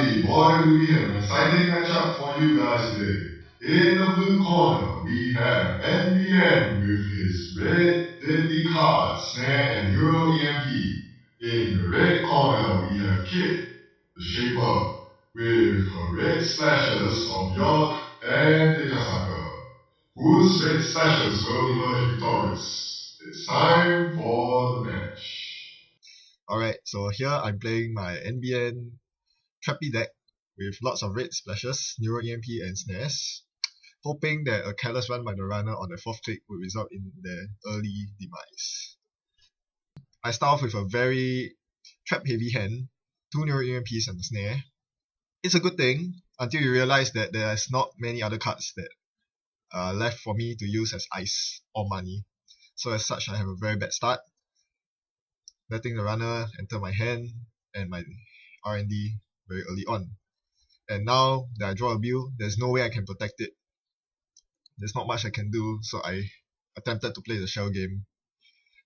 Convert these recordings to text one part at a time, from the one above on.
Alrighty, boy, we have an exciting matchup for you guys today. In the blue corner, we have NBN with his red deadly card, snare, and Euro EMP. In the red corner, we have Kit, the Shaper, with her red slashes of York and Dekasaka. Whose red slashes will emerge victorious? It's time for the match. Alright, so here I'm playing my NBN Trappy deck with lots of red splashes, Neuro EMP and snares, hoping that a careless run by the runner on the 4th click would result in their early demise. I start off with a very trap heavy hand, 2 Neuro EMPs and a snare. It's a good thing until you realize that there's not many other cards that are left for me to use as ice or money. So as such, I have a very bad start, letting the runner enter my hand and my R&D very early on. And now that I draw a bill, there's no way I can protect it. There's not much I can do, so I attempted to play the shell game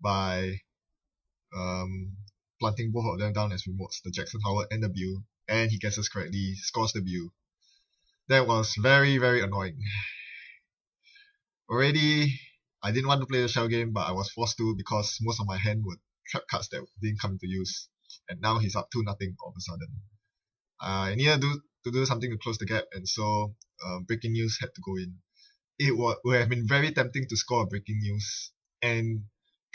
by planting both of them down as remotes, the Jackson Howard and the bill, and he guesses correctly, scores the bill. That was very, very annoying. Already, I didn't want to play the shell game, but I was forced to because most of my hand were trap cards that didn't come into use. And now he's up 2-0 all of a sudden. I needed to do something to close the gap, and so breaking news had to go in. It would have been very tempting to score a breaking news and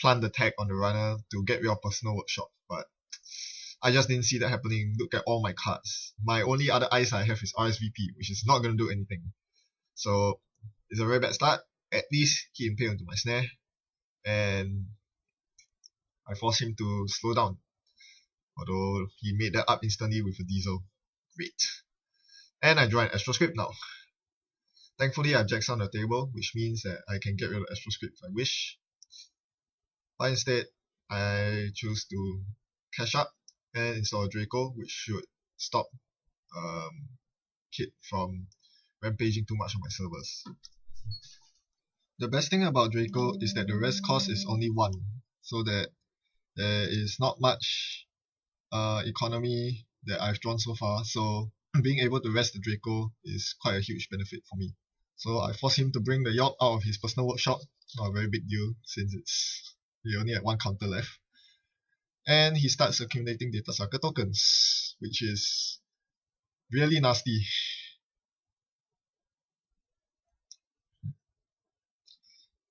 plant the tag on the runner to get rid of personal workshop, but I just didn't see that happening. Look at all my cards. My only other ice I have is RSVP, which is not going to do anything. So it's a very bad start. At least he impaled into my snare, and I forced him to slow down, although he made that up instantly with a diesel. Great. And I draw an Astro Script now. Thankfully, I have Jacks on the table, which means that I can get rid of Astro Script if I wish. But instead, I choose to cash up and install a Draco, which should stop Kit from rampaging too much on my servers. The best thing about Draco is that the rest cost is only 1, so that there is not much economy that I've drawn so far, so being able to rest the Draco is quite a huge benefit for me. So I forced him to bring the York out of his personal workshop, not a very big deal since he only had 1 counter left. And he starts accumulating Data Sucker tokens, which is really nasty.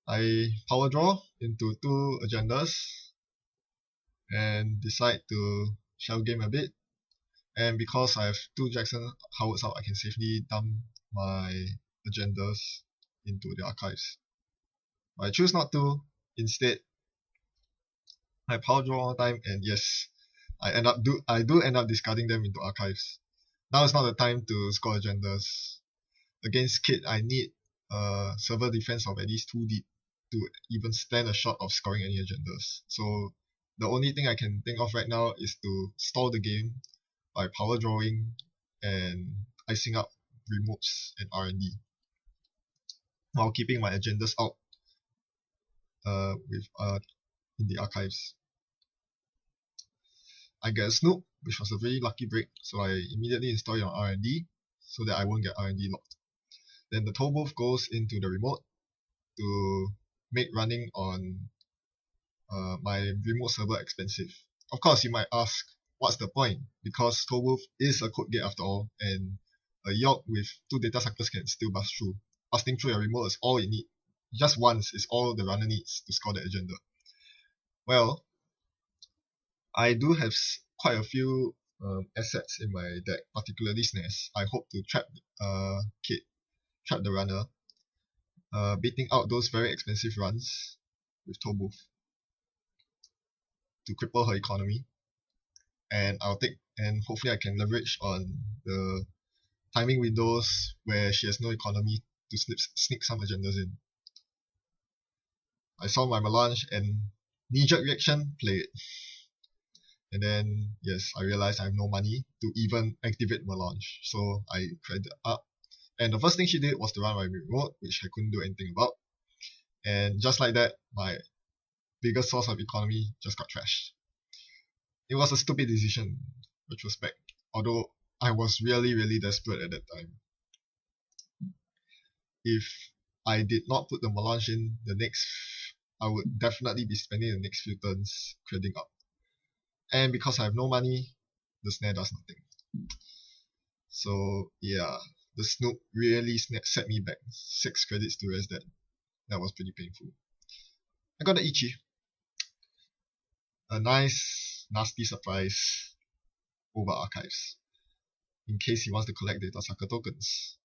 I power draw into 2 agendas and decide to shell game a bit. And because I have 2 Jackson Howards out, I can safely dump my agendas into the archives. But I choose not to. Instead, I power draw all the time, and yes, I do end up discarding them into archives. Now is not the time to score agendas. Against Kit, I need a server defense of at least 2 deep to even stand a shot of scoring any agendas. So the only thing I can think of right now is to stall the game by power drawing and icing up remotes and R&D, while keeping my agendas out in the archives. I get a Snoop, which was a very lucky break, so I immediately install it on R&D so that I won't get R&D locked. Then the toll booth goes into the remote to make running on my remote server expensive. Of course, you might ask, what's the point? Because toll booth is a code gate after all, and a York with 2 data suckers can still bust through. Busting through your remote is all you need. Just once is all the runner needs to score the agenda. Well, I do have quite a few assets in my deck, particularly snares. I hope to trap Kit, trap the runner, beating out those very expensive runs with toll booth to cripple her economy. And hopefully I can leverage on the timing windows where she has no economy to sneak some agendas in. I saw my melange and knee-jerk reaction, play it. And then, yes, I realized I have no money to even activate melange, so I credit up. And the first thing she did was to run my remote, which I couldn't do anything about. And just like that, my biggest source of economy just got trashed. It was a stupid decision, retrospect, although I was really desperate at that time. If I did not put the melange in I would definitely be spending the next few turns crediting up. And because I have no money, the snare does nothing. So yeah, the snoop really set me back. 6 credits to rest that. That was pretty painful. I got the Ichi. A nice, nasty surprise over archives. In case he wants to collect data sucker tokens.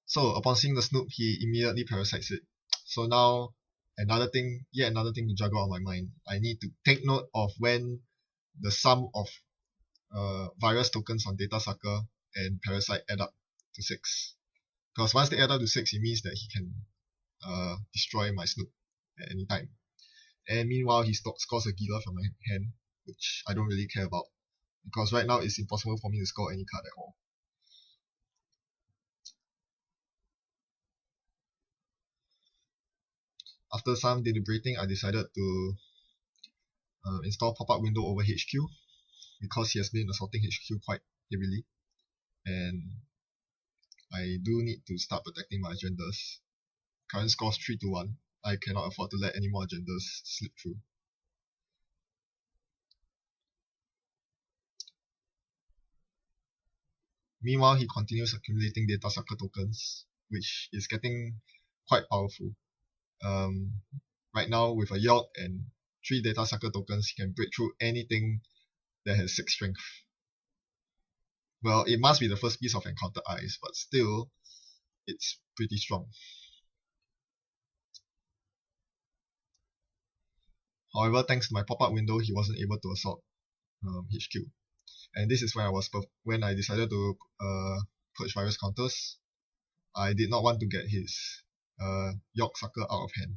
So upon seeing the snoop, he immediately parasites it. So now yet another thing to juggle on my mind. I need to take note of when the sum of virus tokens on data sucker and parasite add up to 6. Because once they add up to 6, it means that he can destroy my snoop at any time. And meanwhile, he scores a Gila from my hand, which I don't really care about. Because right now, it's impossible for me to score any card at all. After some deliberating, I decided to install pop-up window over HQ, because he has been assaulting HQ quite heavily. And I do need to start protecting my agendas. Current score's 3-1. I cannot afford to let any more agendas slip through. Meanwhile, he continues accumulating data sucker tokens, which is getting quite powerful. Right now, with a York and 3 data sucker tokens, he can break through anything that has 6 strength. Well, it must be the first piece of encountered eyes, but still, it's pretty strong. However, thanks to my pop-up window, he wasn't able to assault HQ. And this is when I decided to purge virus counters. I did not want to get his York sucker out of hand.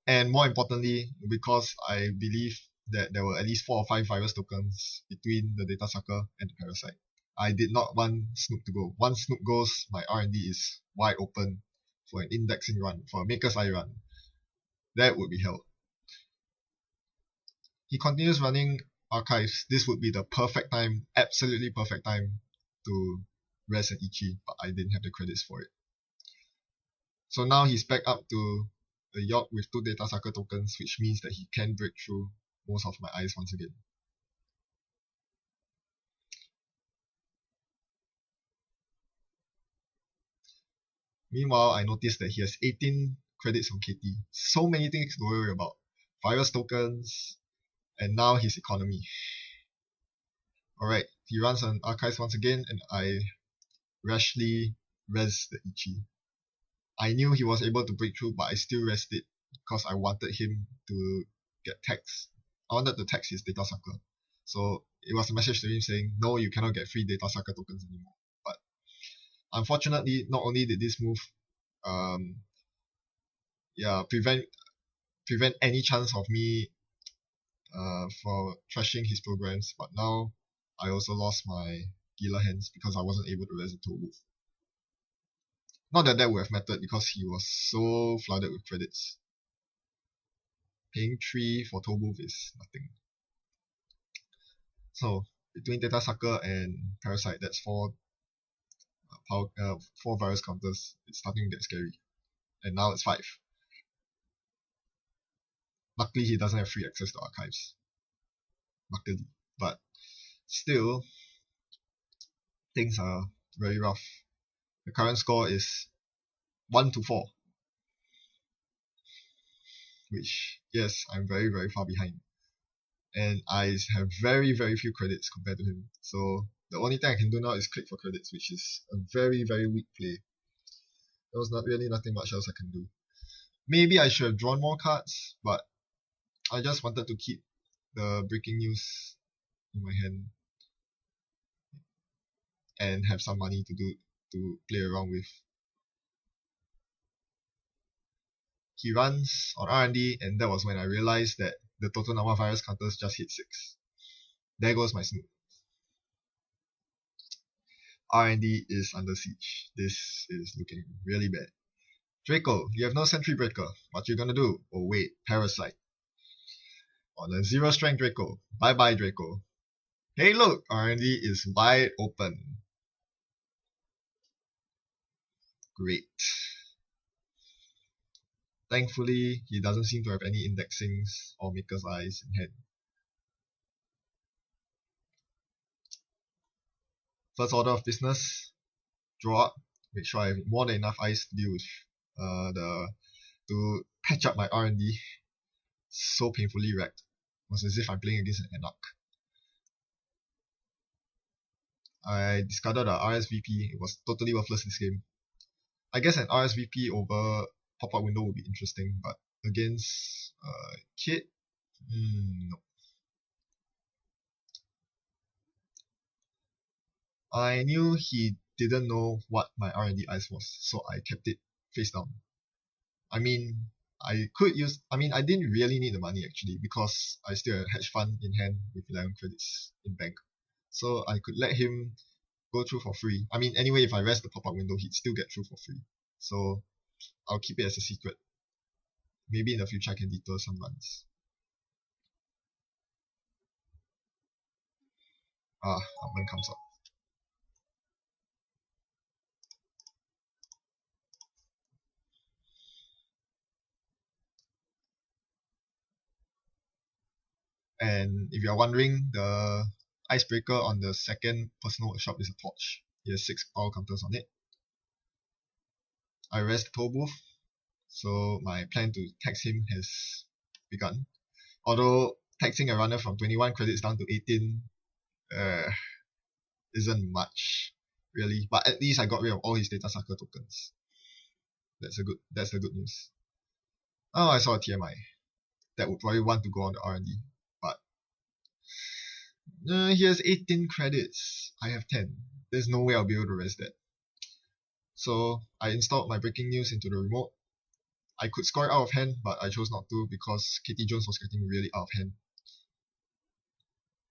And more importantly, because I believe that there were at least 4 or 5 virus tokens between the data sucker and the parasite. I did not want Snoop to go. Once Snoop goes, my R&D is wide open for an indexing run, for a maker's eye run. That would be hell. He continues running archives. This would be the perfect time, absolutely perfect time to rest an Ichi, but I didn't have the credits for it. So now he's back up to a York with 2 data sucker tokens, which means that he can break through most of my eyes once again. Meanwhile, I noticed that he has 18 credits on KT. So many things to worry about. Virus tokens, and now his economy. Alright, he runs an archives once again, and I rashly res the Ichi. I knew he was able to break through, but I still rested it because I wanted him to get taxed. I wanted to tax his data sucker. So it was a message to him saying, no, you cannot get free data sucker tokens anymore. But unfortunately, not only did this move prevent any chance of me for trashing his programs, but now I also lost my Gila hands because I wasn't able to res the toll booth. Not that that would have mattered because he was so flooded with credits. Paying 3 for toll booth is nothing. So between data sucker and parasite, that's 4 virus counters. It's starting to get scary, and now it's 5. Luckily, he doesn't have free access to archives. Luckily, but still, things are very rough. The current score is 1-4, which, yes, I'm very far behind. And I have very few credits compared to him. So the only thing I can do now is click for credits, which is a very weak play. There was nothing much else I can do. Maybe I should have drawn more cards, but I just wanted to keep the breaking news in my hand and have some money to play around with. He runs on R&D, and that was when I realized that the total number of virus counters just hit 6. There goes my Snoop. R&D is under siege. This is looking really bad. Draco, you have no sentry breaker. What you gonna do? Oh wait, parasite. On a 0 strength Draco. Bye bye Draco. Hey look, R&D is wide open. Great. Thankfully, he doesn't seem to have any indexings or maker's eyes in hand. First order of business, draw up, make sure I have more than enough eyes to deal with to patch up my R&D. So painfully wrecked. It was as if I'm playing against an anarch. I discarded a RSVP. It was totally worthless this game. I guess an RSVP over pop-up window would be interesting, but against Kid, no. I knew he didn't know what my R&D eyes was, so I kept it face down. I didn't really need the money actually, because I still had hedge fund in hand with 11 credits in bank. So I could let him go through for free. Anyway, if I rest the pop-up window, he'd still get through for free. So I'll keep it as a secret. Maybe in the future I can deter some runs. Armand comes up. And if you're wondering, the icebreaker on the second personal workshop is a torch. It has 6 power counters on it. I rest the toll booth, so my plan to tax him has begun. Although taxing a runner from 21 credits down to 18 isn't much, really. But at least I got rid of all his data sucker tokens. That's the good news. Oh, I saw a TMI that would probably want to go on the R&D, but he has 18 credits. I have 10. There's no way I'll be able to rest that. So I installed my breaking news into the remote. I could score it out of hand, but I chose not to because Katie Jones was getting really out of hand.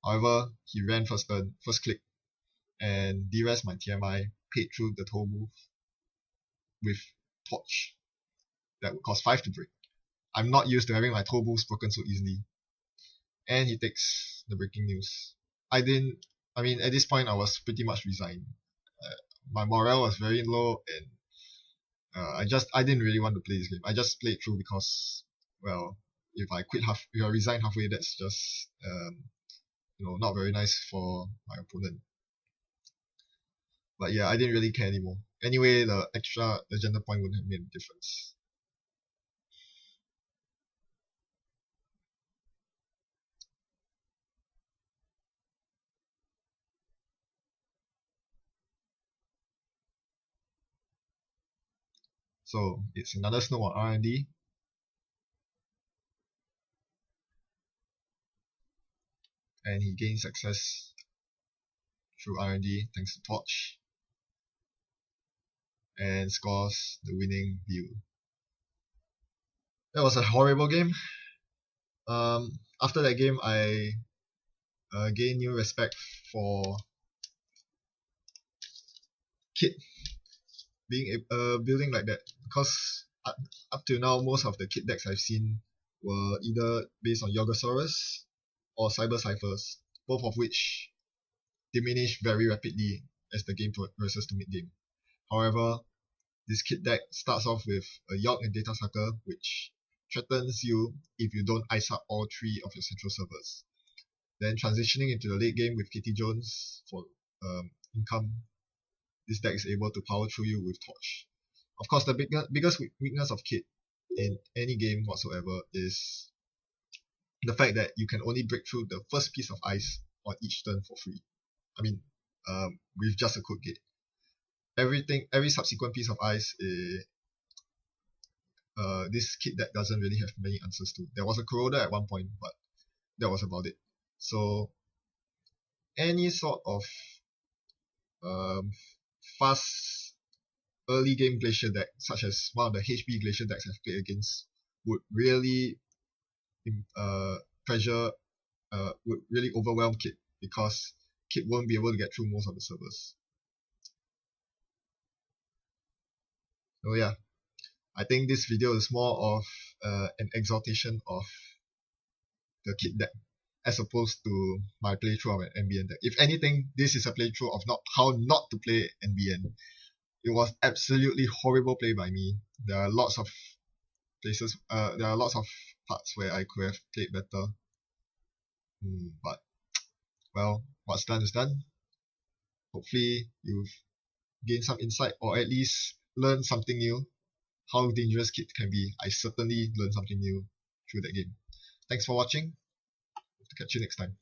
However, he ran first turn, first click, and de-res my TMI, paid through the toll booth with torch. That would cost 5 to break. I'm not used to having my toll booths broken so easily. And he takes the breaking news. At this point I was pretty much resigned. My morale was very low, and I didn't really want to play this game. I just played through because, well, if I resign halfway, that's just not very nice for my opponent. But yeah, I didn't really care anymore. Anyway, the extra agenda point wouldn't have made a difference. So it's another snow on R&D. And he gains success through R&D thanks to Torch. And scores the winning view. That was a horrible game. After that game, I gained new respect for Kit being building like that, because up till now most of the Kit decks I've seen were either based on Yogosaurus or Cyber Ciphers, both of which diminish very rapidly as the game progresses to mid game. However, this Kit deck starts off with a York and Data Sucker, which threatens you if you don't ice up all 3 of your central servers. Then transitioning into the late game with Katie Jones for income, this deck is able to power through you with Torch. Of course, the biggest weakness of Kit in any game whatsoever is the fact that you can only break through the first piece of ice on each turn for free. With just a code gate. Every subsequent piece of ice, this Kit deck doesn't really have many answers to. There was a Corroder at one point, but that was about it. So any sort of fast early game Glacier deck, such as one of the HP Glacier decks I've played against, would really would really overwhelm Kit, because Kit won't be able to get through most of the servers. So yeah, I think this video is more of an exaltation of the Kit deck. as opposed to my playthrough of an NBN deck. If anything, this is a playthrough of how not to play NBN. It was absolutely horrible play by me. There are lots of parts where I could have played better. But well, what's done is done. Hopefully you've gained some insight or at least learned something new. How dangerous Kit can be. I certainly learned something new through that game. Thanks for watching. Hope to catch you next time.